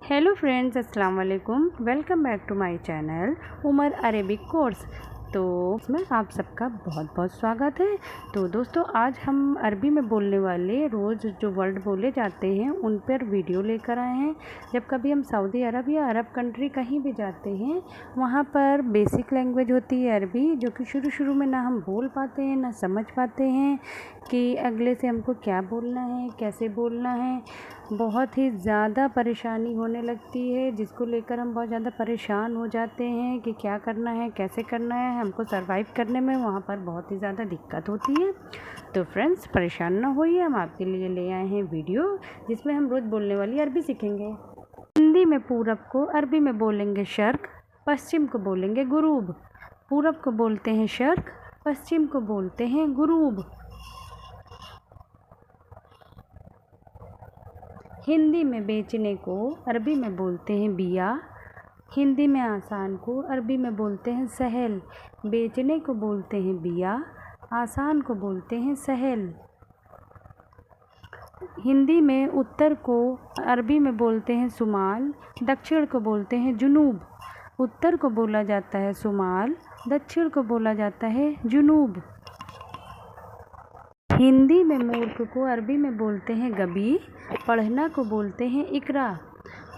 Hello friends, अस्सलाम वालेकुम। Welcome back to my channel Umar Arabic course. तो इसमें आप सबका बहुत बहुत स्वागत है। तो दोस्तों, आज हम अरबी में बोलने वाले रोज़ जो वर्ड बोले जाते हैं उन पर वीडियो लेकर आए हैं। जब कभी हम सऊदी अरब या अरब कंट्री कहीं भी जाते हैं, वहाँ पर बेसिक लैंग्वेज होती है अरबी, जो कि शुरू में ना हम बोल पाते हैं ना समझ पाते हैं कि अगले से हमको क्या बोलना है, कैसे बोलना है। बहुत ही ज़्यादा परेशानी होने लगती है, जिसको लेकर हम बहुत ज़्यादा परेशान हो जाते हैं कि क्या करना है, कैसे करना है। हमको सर्वाइव करने में वहाँ पर बहुत ही ज़्यादा दिक्कत होती है। तो फ्रेंड्स, परेशान ना होइए, हम आपके लिए ले आए हैं वीडियो जिसमें हम रोज़ बोलने वाली अरबी सीखेंगे। हिंदी में पूरब को अरबी में बोलेंगे शर्क, पश्चिम को बोलेंगे गुरूब। पूरब को बोलते हैं शर्क, पश्चिम को बोलते हैं गुरूब। हिंदी में बेचने को अरबी में बोलते हैं बिया। हिंदी में आसान को अरबी में बोलते हैं सहल। बेचने को बोलते हैं बिया, आसान को बोलते हैं सहल। हिंदी में उत्तर को अरबी में बोलते हैं सुमाल, दक्षिण को बोलते हैं जुनूब। उत्तर को बोला जाता है सुमाल, दक्षिण को बोला जाता है जुनूब। हिंदी में मूर्ख को अरबी में बोलते हैं गबी, पढ़ना को बोलते हैं इकरा।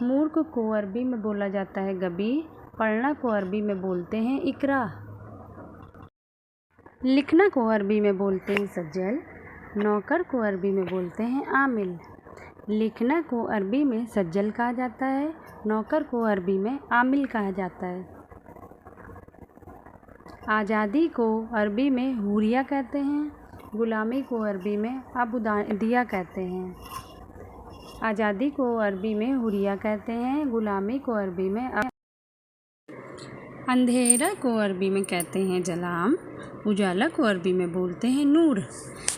मूर्ख को अरबी में बोला जाता है गबी, पढ़ना को अरबी में बोलते हैं इकरा। लिखना को अरबी में बोलते हैं सज्जल, नौकर को अरबी में बोलते हैं आमिल। लिखना को अरबी में सज्जल कहा जाता है, नौकर को अरबी में आमिल कहा जाता है। आज़ादी को अरबी में हुरिया कहते हैं, गुलामी को अरबी में अबुदिया कहते हैं। आज़ादी को अरबी में हुरिया कहते हैं, गुलामी को अरबी में अंधेरा को अरबी में कहते हैं जलाम, उजाला को अरबी में बोलते हैं नूर।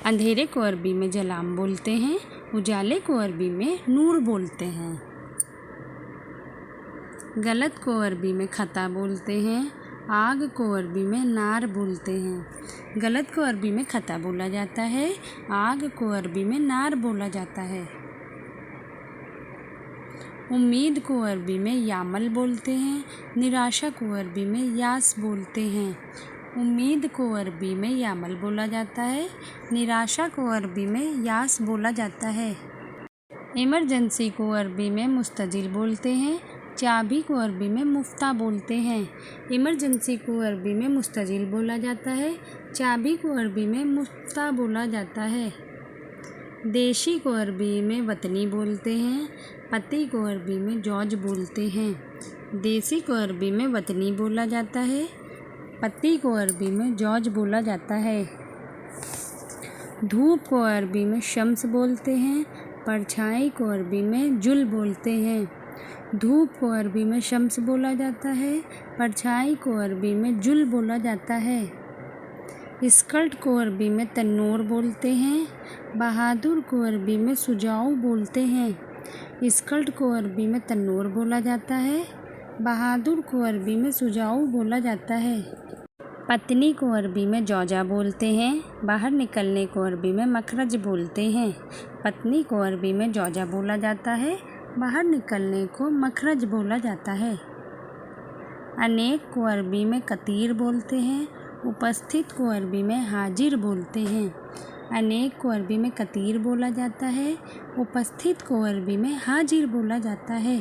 अंधेरे को अरबी में जलाम बोलते हैं, उजाले को अरबी में नूर बोलते हैं। गलत को अरबी में खता बोलते हैं, आग को अरबी में नार बोलते हैं। गलत को अरबी में खता बोला जाता है, आग को अरबी में नार बोला जाता है। उम्मीद को अरबी में यामल बोलते हैं, निराशा को अरबी में यास बोलते हैं। उम्मीद को अरबी में यामल बोला जाता है, निराशा को अरबी में यास बोला जाता है। इमरजेंसी को अरबी में मुस्तजिल बोलते हैं, चाबी को अरबी में मुफ्ता बोलते हैं। इमरजेंसी को अरबी में मुस्तजिल बोला जाता है, चाबी को अरबी में मुफ्ता बोला जाता है। देशी को अरबी में वतनी बोलते हैं, पति को अरबी में जौज बोलते हैं। देसी को अरबी में वतनी बोला जाता है, पति को अरबी में जौज बोला जाता है। धूप को अरबी में शम्स बोलते हैं, परछाई को अरबी में जुल बोलते हैं। धूप को अरबी में शम्स बोला जाता है, परछाई को अरबी में जुल बोला जाता है। स्कर्ट को अरबी में तन्नूर बोलते हैं, बहादुर को अरबी में सुजाऊ बोलते हैं। स्कर्ट को अरबी में तन्नूर बोला जाता है, बहादुर को अरबी में सुजाऊ बोला जाता है। पत्नी को अरबी में जौजा बोलते हैं, बाहर निकलने को अरबी में मखरज बोलते हैं। पत्नी को अरबी में जौजा बोला जाता है, बाहर निकलने को मखरज बोला जाता है। अनेक को अरबी में कतीर बोलते हैं, उपस्थित को अरबी में हाजिर बोलते हैं। अनेक को अरबी में कतीर बोला जाता है, उपस्थित को अरबी में हाजिर बोला जाता है।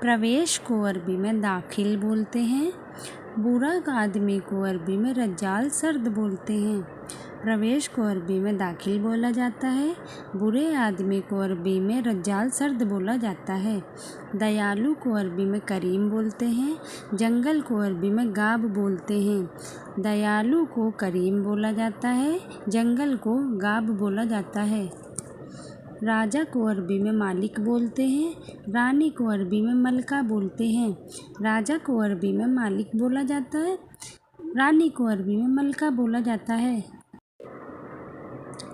प्रवेश को अरबी में दाखिल बोलते हैं, बुरा आदमी को अरबी में रज्जाल सर्द बोलते हैं। प्रवेश को अरबी में दाखिल बोला जाता है, बुरे आदमी को अरबी में रज्जाल सर्द बोला जाता है। दयालु को अरबी में करीम बोलते हैं, जंगल को अरबी में गाब बोलते हैं। दयालु को करीम बोला जाता है, जंगल को गाब बोला जाता है। राजा को अरबी में मालिक बोलते हैं, रानी को अरबी में मलका बोलते हैं। राजा को अरबी में मालिक बोला जाता है, रानी को अरबी में मलका बोला जाता है।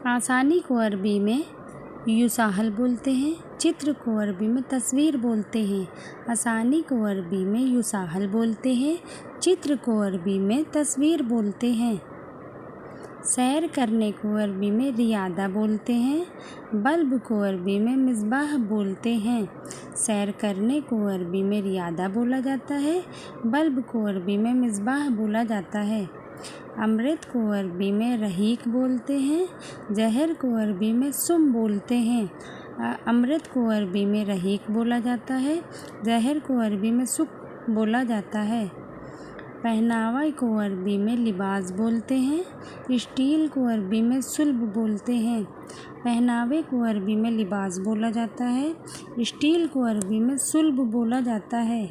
आसानी को अरबी में युसाहल बोलते हैं, चित्र को अरबी में तस्वीर बोलते हैं। आसानी को अरबी में युसाहल बोलते हैं, चित्र को अरबी में तस्वीर बोलते हैं। सैर करने को अरबी में रियादा बोलते हैं। बल्ब को अरबी में मिसबाह बोलते हैं। सैर करने को अरबी में रियादा बोला जाता है। बल्ब को अरबी में मिसबाह बोला जाता है। अमृत को अरबी में रहीक बोलते हैं। जहर को अरबी में सुम बोलते हैं। अमृत को अरबी में रहीक बोला जाता है। जहर को अरबी में सुख बोला जाता है। पहनावा को अरबी में लिबास बोलते हैं। स्टील को अरबी में सुल्ब बोलते हैं। पहनावे को अरबी में लिबास बोला जाता है। स्टील को अरबी में सुल्ब बोला जाता है।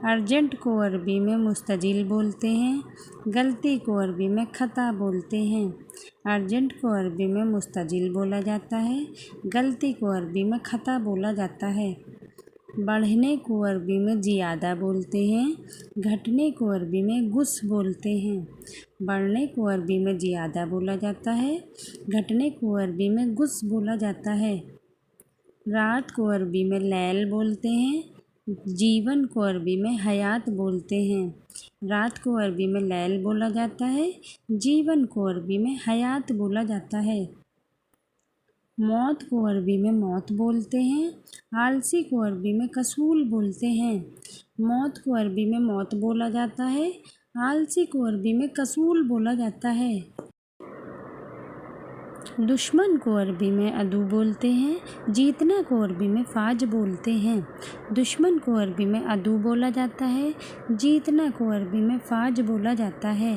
अर्जेंट को अरबी में मुस्तजिल बोलते हैं। गलती को अरबी में ख़ता बोलते हैं। अर्जेंट को अरबी में मुस्तजिल बोला जाता है। गलती को अरबी में ख़ता बोला जाता है। बढ़ने को अरबी में ज़ियादा बोलते हैं। घटने को अरबी में गुस बोलते हैं। बढ़ने को अरबी में ज़ियादा बोला जाता है। घटने को अरबी में गुस बोला जाता है। रात को अरबी में लैल बोलते हैं। जीवन को अरबी में हयात बोलते हैं। रात को अरबी में लैल बोला जाता है। जीवन को अरबी में हयात बोला जाता है। मौत को अरबी में मौत बोलते हैं। आलसी को अरबी में कसूल बोलते हैं। मौत को अरबी में मौत बोला जाता है। आलसी को अरबी में कसूल बोला जाता है। दुश्मन को अरबी में अदू बोलते हैं। जीतना को अरबी में फाज बोलते हैं। दुश्मन को अरबी में अदू बोला जाता है। जीतना को अरबी में फाज बोला जाता है।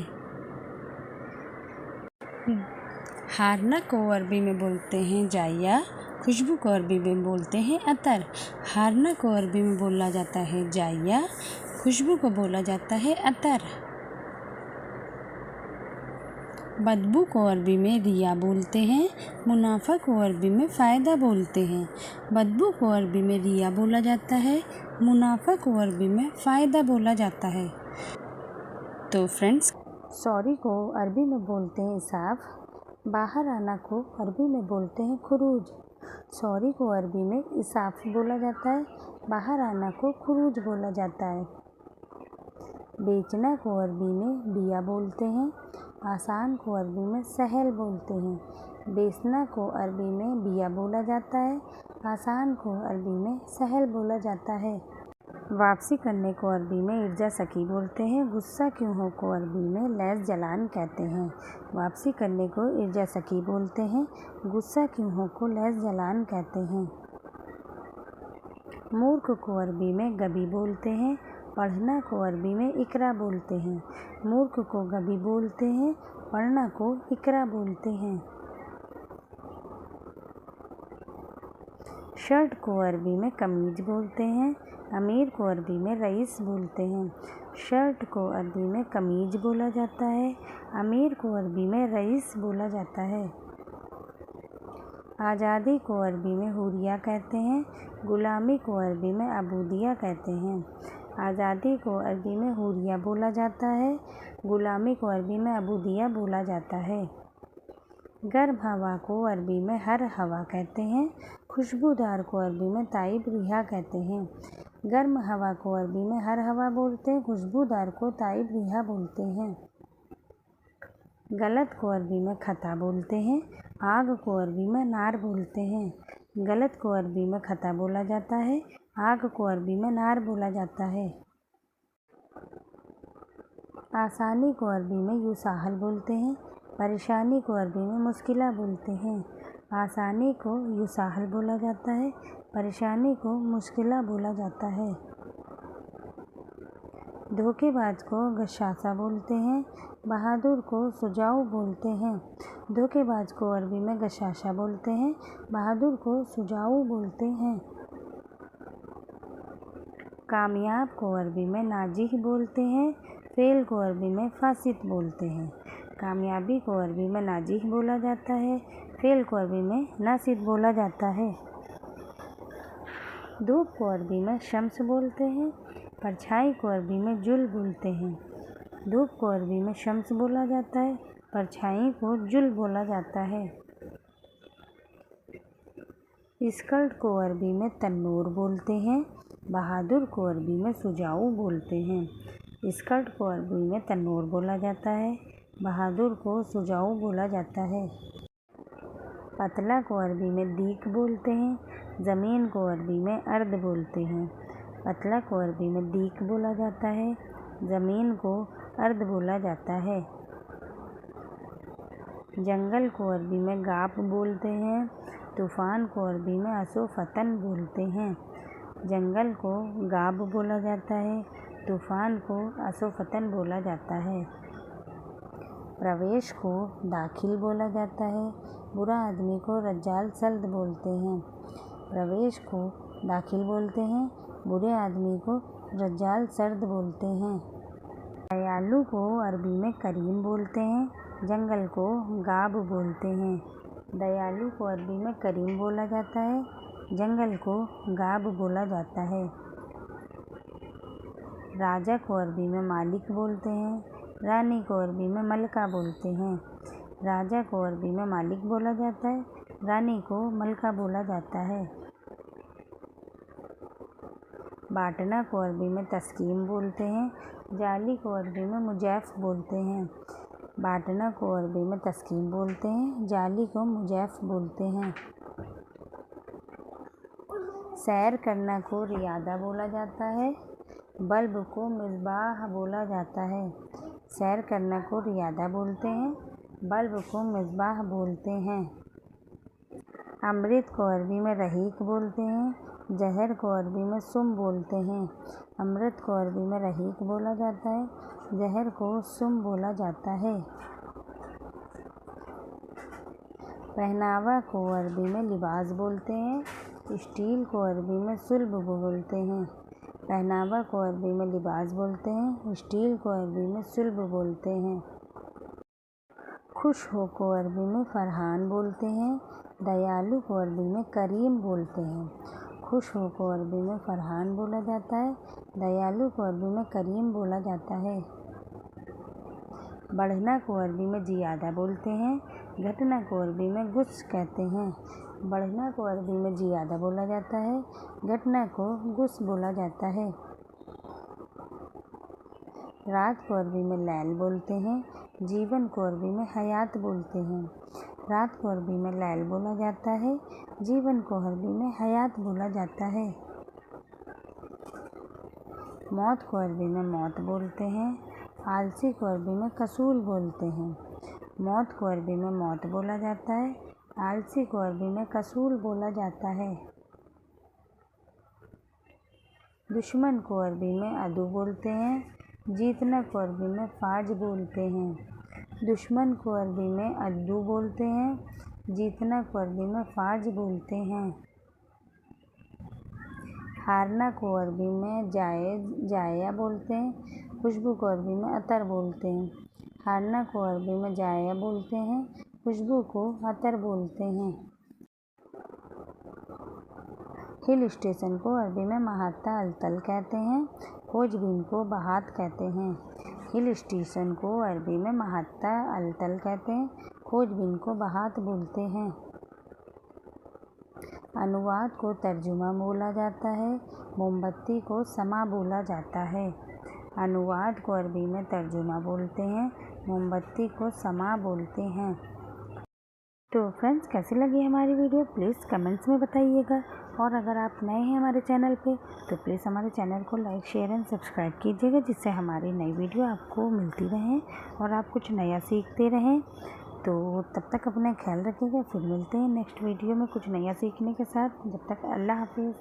हारना को अरबी में बोलते हैं जाया। खुशबू को अरबी में बोलते हैं अतर। हारना को अरबी में बोला जाता है जाया। खुशबू को बोला जाता है अतर। बदबू को अरबी में रिया बोलते हैं। मुनाफा को अरबी में फ़ायदा बोलते हैं। बदबू को अरबी में रिया बोला जाता है। मुनाफा को अरबी में फ़ायदा बोला जाता है। तो फ्रेंड्स, सॉरी को अरबी में बोलते हैं इसाफ। बाहर आना को अरबी में बोलते हैं खुरूज। सॉरी को अरबी में इसाफ बोला जाता है। बाहर आना को खुरूज बोला जाता है। बेचना को अरबी में बिया बोलते हैं। आसान को अरबी में सहल बोलते हैं। बेचना को अरबी में बिया बोला जाता है। आसान को अरबी में सहल बोला जाता है। वापसी करने को अरबी में इर्जा सकी बोलते हैं। गुस्सा क्यों हो को अरबी में लैस जलान कहते हैं। वापसी करने को इर्जा सकी बोलते हैं। गुस्सा क्यों हो को लैस जलान कहते हैं। मूर्ख को अरबी में गबी बोलते हैं। पढ़ना को अरबी में इकरा बोलते हैं। मूर्ख को गबी बोलते हैं। पढ़ना को इकरा बोलते हैं। शर्ट को अरबी में कमीज बोलते हैं। अमीर को अरबी में रईस बोलते हैं। शर्ट को अरबी में कमीज बोला जाता है। अमीर को अरबी में रईस बोला जाता है। आज़ादी को अरबी में हुरिया कहते हैं। गुलामी को अरबी में अबूदिया कहते हैं। आज़ादी को अरबी में हुरिया बोला जाता है। गुलामी को अरबी में अबूदिया बोला जाता है। गर्म हवा को अरबी में हर हवा कहते हैं। खुशबूदार को अरबी में ताइब रिहा कहते हैं। गर्म हवा को अरबी में हर हवा बोलते हैं। खुशबूदार को ताइब रिहा बोलते हैं। गलत को अरबी में खता बोलते हैं। आग को अरबी में नार बोलते हैं। गलत को अरबी में खता बोला जाता है। आग को अरबी में नार बोला जाता है। आसानी को अरबी में युसाहल बोलते हैं। परेशानी को अरबी में मुश्किला बोलते हैं। आसानी को युसाहल बोला जाता है। परेशानी को मुश्किला बोला जाता है। धोखेबाज को गशासा बोलते हैं। बहादुर को सुजाऊ बोलते हैं। धोखेबाज को अरबी में गशाशा बोलते हैं। बहादुर को सुजाऊ बोलते हैं। कामयाब को अरबी में नाजिह बोलते हैं। फेल को अरबी में फासिद बोलते हैं। कामयाबी को अरबी में नाजिह बोला जाता है। फेल को अरबी में नासिद बोला जाता है। धूप को अरबी में शम्स बोलते हैं। परछाई को अरबी में जुल बोलते हैं। धूप को अरबी में शम्स बोला जाता है। परछाई को जुल बोला जाता है। स्कर्ट को अरबी में तन्नूर बोलते हैं। बहादुर को अरबी में सुजाऊ बोलते हैं। स्कर्ट को अरबी में तन्नूर बोला जाता है। बहादुर को सुजाऊ बोला जाता है। पतला को अरबी में दीक बोलते हैं। ज़मीन को अरबी में अर्द बोलते हैं। पतला को अरबी में दीक बोला जाता है। ज़मीन को अर्द बोला जाता है। जंगल को अरबी में गाप बोलते हैं। तूफ़ान को अरबी में असोफतन बोलते हैं। जंगल को गाब बोला जाता है। तूफ़ान को असोफतन बोला जाता है। प्रवेश को दाखिल बोला जाता है। बुरा आदमी को रज्जाल सल्द बोलते हैं। प्रवेश को दाखिल बोलते हैं। बुरे आदमी को रज्जाल सर्द बोलते हैं। दयालु को अरबी में करीम बोलते हैं। जंगल को गाब बोलते हैं। दयालु को अरबी में करीम बोला जाता है। जंगल को गाब बोला जाता है। राजा को अरबी में मालिक बोलते हैं। रानी को अरबी में मलका बोलते हैं। राजा को अरबी में मालिक बोला जाता है। रानी को मलका बोला जाता है। बाटना को अरबी में तस्कीम बोलते हैं। जाली को अरबी में मुजैफ बोलते हैं। बाटना को अरबी में तस्कीम बोलते हैं। जाली को मुजैफ बोलते हैं। सैर करना को रियादा बोला जाता है। बल्ब को मिसबाह बोला जाता है। सैर करना को रियादा बोलते हैं। बल्ब को मिसबाह बोलते हैं। अमृत को अरबी में रहीक बोलते हैं। जहर को अरबी में सुम बोलते हैं। अमृत को अरबी में रहीक बोला जाता है। जहर को सुम बोला जाता है। पहनावा को अरबी में लिबास बोलते हैं। स्टील को अरबी में सुल्ब बोलते हैं। पहनावा को अरबी में लिबास बोलते हैं। स्टील को अरबी में सुल्ब बोलते हैं। खुश हो को अरबी में फरहान बोलते हैं। दयालु को अरबी में करीम बोलते हैं। खुश हो को अरबी में फरहान बोला जाता है। दयालु को अरबी में करीम बोला जाता है। बढ़ना को अरबी में जियादा बोलते हैं। घटना को अरबी में गुस कहते हैं। बढ़ना को अरबी में जियादा बोला जाता है। घटना को गुस बोला जाता है। रात को अरबी में लैल बोलते हैं। जीवन को अरबी में हयात बोलते हैं। रात को अरबी में लैल बोला जाता है। जीवन को अरबी में हयात बोला जाता है। मौत को अरबी में मौत बोलते हैं। आलसी को अरबी में कसूल बोलते हैं। मौत को अरबी में मौत बोला जाता है। आलसी को अरबी में कसूल बोला जाता है। दुश्मन को अरबी में अदू बोलते हैं। जीतना को अरबी में फाज बोलते हैं। दुश्मन को अरबी में अद्दू बोलते हैं। जीतना को अरबी में फाज बोलते हैं। हारना को अरबी में जाया बोलते हैं। खुशबू को अरबी में अतर बोलते हैं। हारना को अरबी में जाया बोलते हैं। खुशबू को अतर बोलते हैं। हिल स्टेशन को अरबी में महाता अलतल कहते हैं। खोजबीन को बहात कहते हैं। हिल स्टेशन को अरबी में महाता अलतल कहते हैं। खोजबीन को बहात बोलते हैं। अनुवाद को तर्जुमा बोला जाता है। मोमबत्ती को समा बोला जाता है। अनुवाद को अरबी में तर्जुमा बोलते हैं। मोमबत्ती को समा बोलते हैं। तो फ्रेंड्स, कैसी लगी हमारी वीडियो प्लीज़ कमेंट्स में बताइएगा। और अगर आप नए हैं हमारे चैनल पे तो प्लीज़ हमारे चैनल को लाइक शेयर एंड सब्सक्राइब कीजिएगा, जिससे हमारी नई वीडियो आपको मिलती रहें और आप कुछ नया सीखते रहें। तो तब तक अपना ख्याल रखिएगा। फिर मिलते हैं नेक्स्ट वीडियो में कुछ नया सीखने के साथ। जब तक अल्लाह हाफिज़।